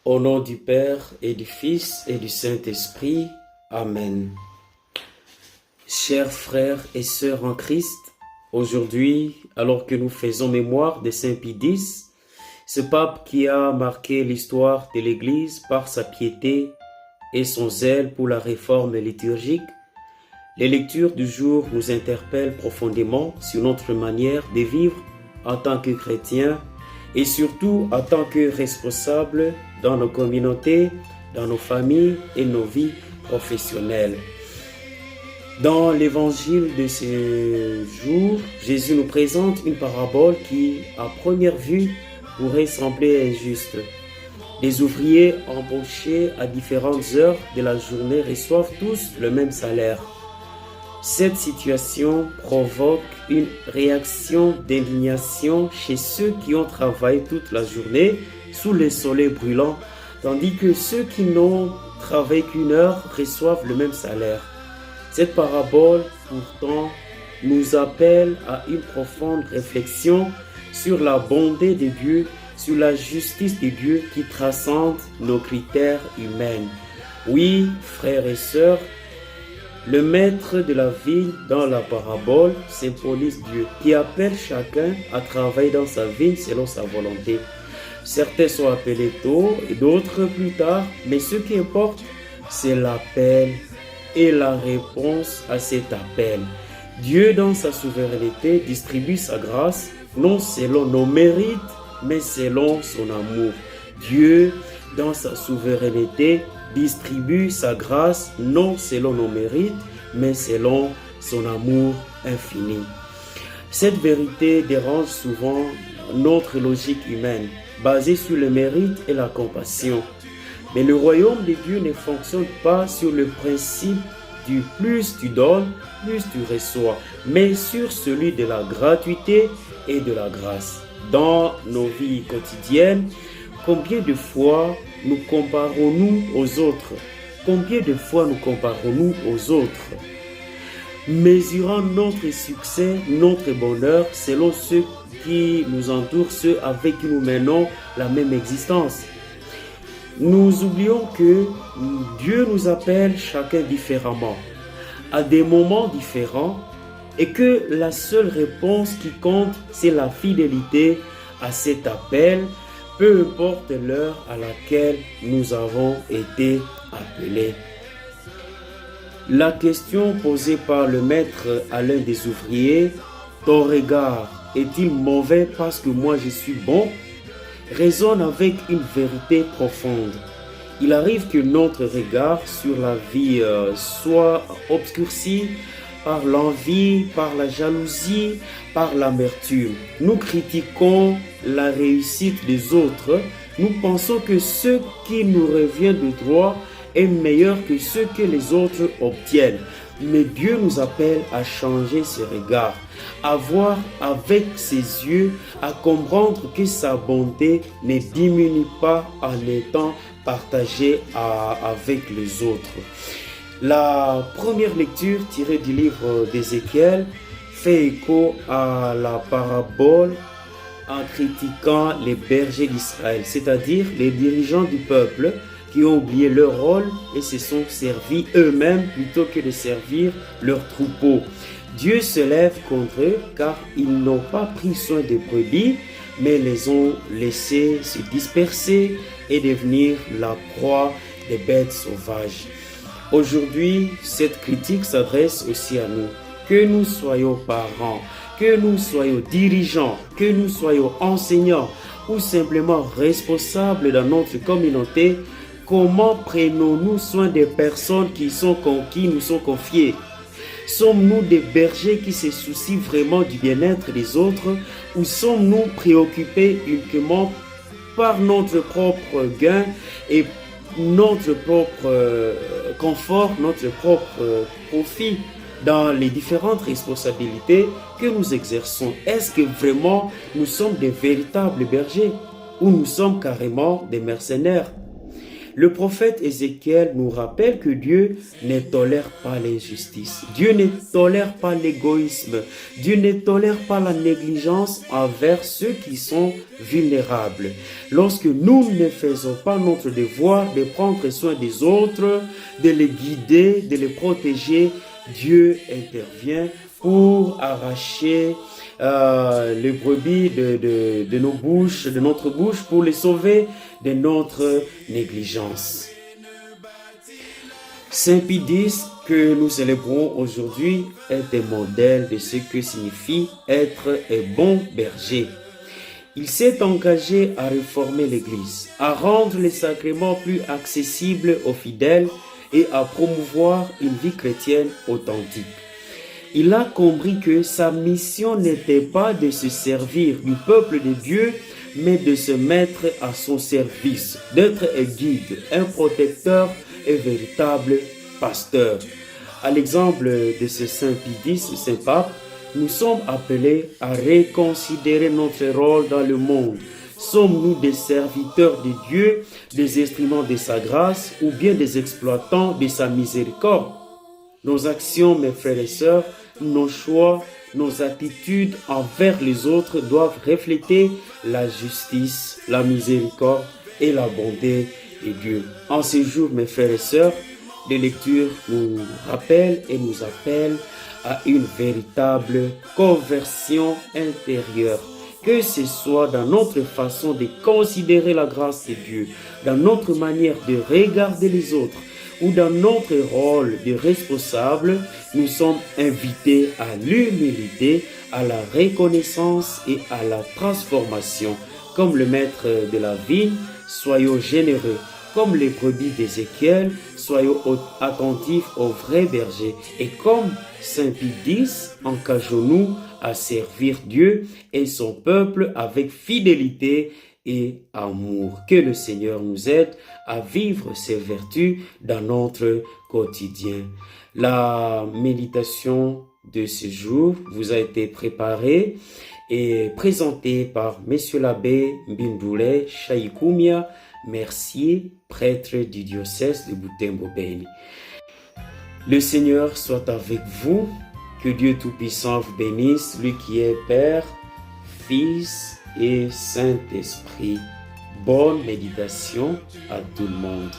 Au nom du Père et du Fils et du Saint-Esprit. Amen. Chers frères et sœurs en Christ, aujourd'hui, alors que nous faisons mémoire de Saint Pie X, ce pape qui a marqué l'histoire de l'Église par sa piété et son zèle pour la réforme liturgique, les lectures du jour nous interpellent profondément sur notre manière de vivre en tant que chrétiens et surtout en tant que responsables dans nos communautés, dans nos familles et nos vies professionnelles. Dans l'évangile de ce jour, Jésus nous présente une parabole qui, à première vue, pourrait sembler injuste. Les ouvriers embauchés à différentes heures de la journée reçoivent tous le même salaire. Cette situation provoque une réaction d'indignation chez ceux qui ont travaillé toute la journée sous le soleil brûlant, tandis que ceux qui n'ont travaillé qu'une heure reçoivent le même salaire. Cette parabole, pourtant, nous appelle à une profonde réflexion sur la bonté de Dieu, sur la justice de Dieu qui transcende nos critères humains. Oui, frères et sœurs, le maître de la vigne dans la parabole symbolise Dieu qui appelle chacun à travailler dans sa vigne selon sa volonté. Certains sont appelés tôt et d'autres plus tard, mais ce qui importe, c'est l'appel et la réponse à cet appel. Dieu, dans sa souveraineté, distribue sa grâce, non selon nos mérites, mais selon son amour. Dieu, dans sa souveraineté, distribue sa grâce non selon nos mérites, mais selon son amour infini. Cette vérité dérange souvent notre logique humaine, basée sur le mérite et la compassion. Mais le royaume de Dieu ne fonctionne pas sur le principe du plus tu donnes, plus tu reçois, mais sur celui de la gratuité et de la grâce. Dans nos vies quotidiennes, combien de fois nous comparons-nous aux autres? Combien de fois nous comparons-nous aux autres? Mesurant notre succès, notre bonheur, selon ceux qui nous entourent, ceux avec qui nous menons la même existence. Nous oublions que Dieu nous appelle chacun différemment, à des moments différents, et que la seule réponse qui compte, c'est la fidélité à cet appel, peu importe l'heure à laquelle nous avons été appelés. La question posée par le maître à l'un des ouvriers, « Ton regard est-il mauvais parce que moi je suis bon ?» résonne avec une vérité profonde. Il arrive que notre regard sur la vie soit obscurci par l'envie, par la jalousie, par l'amertume. Nous critiquons la réussite des autres. Nous pensons que ce qui nous revient de droit est meilleur que ce que les autres obtiennent. Mais Dieu nous appelle à changer ce regard, à voir avec ses yeux, à comprendre que sa bonté ne diminue pas en étant partagée avec les autres. La première lecture tirée du livre d'Ézéchiel fait écho à la parabole en critiquant les bergers d'Israël, c'est-à-dire les dirigeants du peuple qui ont oublié leur rôle et se sont servis eux-mêmes plutôt que de servir leurs troupeaux. Dieu se lève contre eux car ils n'ont pas pris soin des brebis, mais les ont laissés se disperser et devenir la proie des bêtes sauvages. Aujourd'hui, cette critique s'adresse aussi à nous. Que nous soyons parents, que nous soyons dirigeants, que nous soyons enseignants ou simplement responsables dans notre communauté, comment prenons-nous soin des personnes qui nous sont confiées? Sommes-nous des bergers qui se soucient vraiment du bien-être des autres ou sommes-nous préoccupés uniquement par notre propre gain et notre propre confort, notre propre profit dans les différentes responsabilités que nous exerçons? Est-ce que vraiment nous sommes des véritables bergers ou nous sommes carrément des mercenaires? Le prophète Ézéchiel nous rappelle que Dieu ne tolère pas l'injustice. Dieu ne tolère pas l'égoïsme. Dieu ne tolère pas la négligence envers ceux qui sont vulnérables. Lorsque nous ne faisons pas notre devoir de prendre soin des autres, de les guider, de les protéger, Dieu intervient pour arracher les brebis de nos bouches, de notre bouche, pour les sauver de notre négligence. Saint Pie X, que nous célébrons aujourd'hui, est un modèle de ce que signifie être un bon berger. Il s'est engagé à réformer l'Église, à rendre les sacrements plus accessibles aux fidèles et à promouvoir une vie chrétienne authentique. Il a compris que sa mission n'était pas de se servir du peuple de Dieu, mais de se mettre à son service, d'être un guide, un protecteur et véritable pasteur. À l'exemple de ce Saint Pie X, Saint Pape, nous sommes appelés à reconsidérer notre rôle dans le monde. Sommes-nous des serviteurs de Dieu, des instruments de sa grâce ou bien des exploitants de sa miséricorde? Nos actions, mes frères et sœurs, nos choix, nos attitudes envers les autres doivent refléter la justice, la miséricorde et la bonté de Dieu. En ce jour, mes frères et sœurs, les lectures nous rappellent et nous appellent à une véritable conversion intérieure. Que ce soit dans notre façon de considérer la grâce de Dieu, dans notre manière de regarder les autres, ou dans notre rôle de responsable, nous sommes invités à l'humilité, à la reconnaissance et à la transformation. Comme le maître de la vigne, soyons généreux. Comme les brebis d'Ézéchiel, soyons attentifs au vrai berger. Et comme Saint Pie X, engageons-nous à servir Dieu et son peuple avec fidélité et amour. Que le Seigneur nous aide à vivre ces vertus dans notre quotidien. La méditation de ce jour vous a été préparée et présentée par Monsieur l'abbé Mbindoulé Chaïkoumia Mercier, prêtre du diocèse de Butembo-Beni. Le Seigneur soit avec vous, que Dieu Tout-Puissant vous bénisse, lui qui est Père, Fils et Saint-Esprit. Bonne méditation à tout le monde.